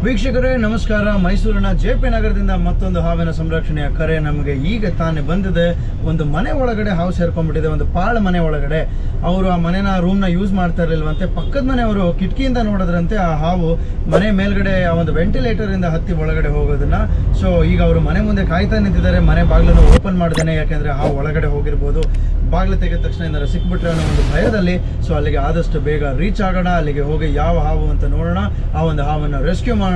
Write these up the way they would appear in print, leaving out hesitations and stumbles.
ವೀಕ್ಷಕರೇ ನಮಸ್ಕಾರ. ಮೈಸೂರಿನ ಜೆ.ಪಿ. ನಗರದಿಂದ ಮತ್ತೊಂದು ಹಾವಿನ ಸಂರಕ್ಷಣೆಯ ಕರೆ ನಮಗೆ ಈಗ ತಾನೇ ಬಂದಿದೆ. ಒಂದು ಮನೆ ಒಳಗಡೆ ಹಾವು ಸೇರ್ಕೊಂಡ್ಬಿಟ್ಟಿದೆ, ಒಂದು ಪಾಳು ಮನೆ ಒಳಗಡೆ. ಅವರು ಆ ಮನೆನ ರೂಮ್ನ ಯೂಸ್ ಮಾಡ್ತಾ ಇರಲಿಲ್ವಂತೆ. ಪಕ್ಕದ ಮನೆಯವರು ಕಿಟಕಿಯಿಂದ ನೋಡಿದ್ರಂತೆ ಆ ಹಾವು ಮನೆ ಮೇಲ್ಗಡೆ ಆ ಒಂದು ವೆಂಟಿಲೇಟರಿಂದ ಹತ್ತಿ ಒಳಗಡೆ ಹೋಗೋದನ್ನ. ಸೊ ಈಗ ಅವರು ಮನೆ ಮುಂದೆ ಕಾಯ್ತಾ ನಿಂತಿದ್ದಾರೆ, ಮನೆ ಬಾಗಿಲನ್ನು ಓಪನ್ ಮಾಡ್ದೇನೆ, ಯಾಕೆಂದರೆ ಹಾವು ಒಳಗಡೆ ಹೋಗಿರ್ಬೋದು. ಬಾಗಿಲು ತೆಗೆದ ತಕ್ಷಣ ಏನಾದ್ರು ಸಿಕ್ಬಿಟ್ರೆ ಅನ್ನೋ ಒಂದು ಭಯದಲ್ಲಿ ಸೊ ಅಲ್ಲಿಗೆ ಆದಷ್ಟು ಬೇಗ ರೀಚ್ ಆಗೋಣ, ಅಲ್ಲಿಗೆ ಹೋಗಿ ಯಾವ ಹಾವು ಅಂತ ನೋಡೋಣ, ಆ ಒಂದು ಹಾವನ್ನು ರೆಸ್ಕ್ಯೂ ಮಾಡೋಣ.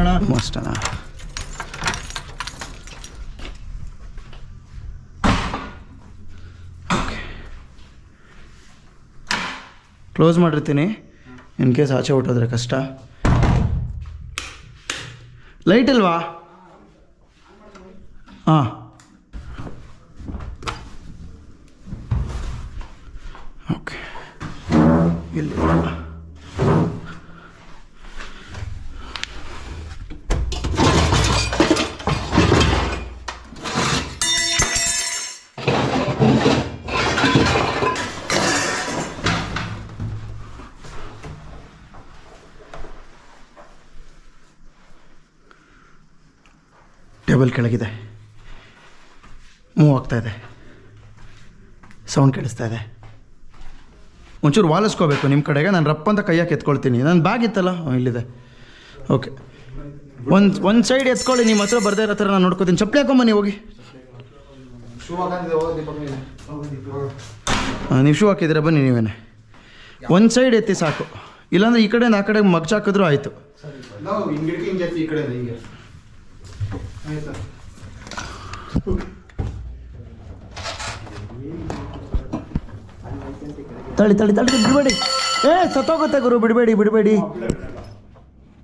ಕ್ಲೋಸ್ ಮಾಡಿರ್ತೀನಿ ಇನ್ ಕೇಸ್ ಆಚೆ ಹೊಟ್ಟೋದ್ರೆ ಕಷ್ಟ. ಲೈಟ್ ಇಲ್ವಾ? ಹಾಂ, ಓಕೆ. ಇಲ್ಲಿ ಟೇಬಲ್ ಕೆಳಗಿದೆ, ಮೂವ್ ಆಗ್ತಾ ಇದೆ, ಸೌಂಡ್ ಕೇಳಿಸ್ತಾ ಇದೆ. ಒಂಚೂರು ವಾಲಿಸ್ಕೋಬೇಕು ನಿಮ್ಮ ಕಡೆಗೆ. ನಾನು ರಪ್ಪ ಅಂತ ಕೈಯಾಕೆ ಎತ್ಕೊಳ್ತೀನಿ. ನನ್ನ ಬ್ಯಾಗ್ ಇತ್ತಲ್ಲ, ಇಲ್ಲಿದೆ. ಓಕೆ, ಒಂದು ಸೈಡ್ ಎತ್ಕೊಳ್ಳಿ. ನಿಮ್ಮ ಹತ್ರ ಬರ್ದೇ ಇರೋ ಥರ ನಾನು ನೋಡ್ಕೋತೀನಿ. ಚಪ್ಪಲಿ ಹಾಕೊಂಬನ್ನಿ, ಹೋಗಿ. ನೀವು ಶೂ ಹಾಕಿದ್ರೆ ಬನ್ನಿ ನೀವೇನೆ. ಒಂದು ಸೈಡ್ ಎತ್ತಿ ಸಾಕು, ಇಲ್ಲಾಂದ್ರೆ ಈ ಕಡೆಯಿಂದ ಆ ಕಡೆ ಮಗ್ಚ್ ಹಾಕಿದ್ರೂ ಆಯಿತು. ತಳ್ಳಿ ತಳ್ಳಿ ತಳ್ಳಿ, ಬಿಡಬೇಡಿ. ಸತ್ತೋಗುತ್ತೆ ಗುರು, ಬಿಡಬೇಡಿ ಬಿಡಬೇಡಿ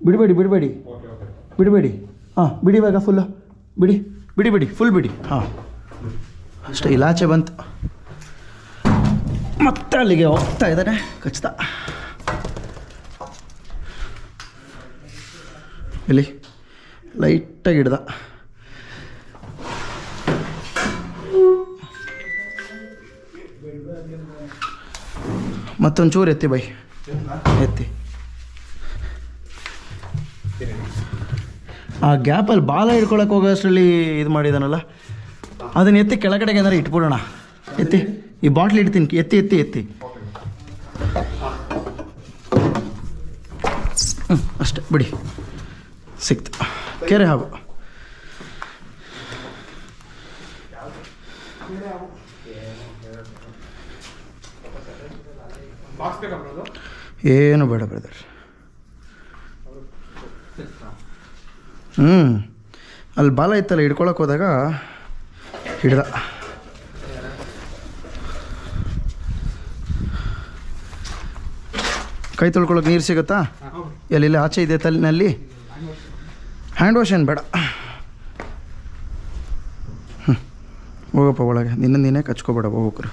ಬಿಡಬೇಡಿ ಬಿಡಬೇಡಿ ಬಿಡಬೇಡಿ. ಹಾಂ, ಬಿಡಿ ಇವಾಗ ಫುಲ್ಲು ಬಿಡಿ ಬಿಡಿ ಬಿಡಿ, ಫುಲ್ ಬಿಡಿ. ಹಾಂ, ಅಷ್ಟೇ. ಇಲಾಚೆ ಬಂತು, ಮತ್ತೆ ಅಲ್ಲಿಗೆ ಹೋಗ್ತಾ ಇದ್ದಾನೆ ಖಚಿತ. ಇಲ್ಲಿ ಲೈಟಾಗಿ ಹಿಡ್ದ. ಮತ್ತೊಂಚೂರು ಎತ್ತಿ ಬೈ, ಎತ್ತಿ. ಆ ಗ್ಯಾಪಲ್ಲಿ ಬಾಲ ಹಿಡ್ಕೊಳಕ್ಕೆ ಹೋಗೋಷ್ಟರಲ್ಲಿ ಇದು ಮಾಡಿದಾನಲ್ಲ, ಅದನ್ನ ಎತ್ತಿ ಕೆಳಗಡೆಗೆ ಏನಾರು ಇಟ್ಬಿಡೋಣ. ಎತ್ತಿ, ಈ ಬಾಟ್ಲ್ ಇಡ್ತೀನಿ, ಎತ್ತಿ ಎತ್ತಿ ಎತ್ತಿ. ಅಷ್ಟೇ, ಬಿಡಿ. ಸಿಕ್ತು, ಕೆರೆ ಹಾವು. ಏನು ಬೇಡ ಬ್ರದರ್. ಅಲ್ಲಿ ಬಾಲ ಇತ್ತಲ್ಲ, ಹಿಡ್ಕೊಳಕ್ಕೆ ಹೋದಾಗ ಹಿಡ್ದ. ಕೈ ತೊಳ್ಕೊಳಕ್ಕೆ ನೀರು ಸಿಗುತ್ತಾ? ಎಲ್ಲಿ ಆಚೆ ಇದೆ ತಲೆನಲ್ಲಿ. ಹ್ಯಾಂಡ್ ವಾಶ್ ಏನು ಬೇಡ. ಹೋಗಪ್ಪ ಒಳಗೆ, ನೀನೇ ಕಚ್ಕೋಬೇಡ, ಹೋಗ್ರು.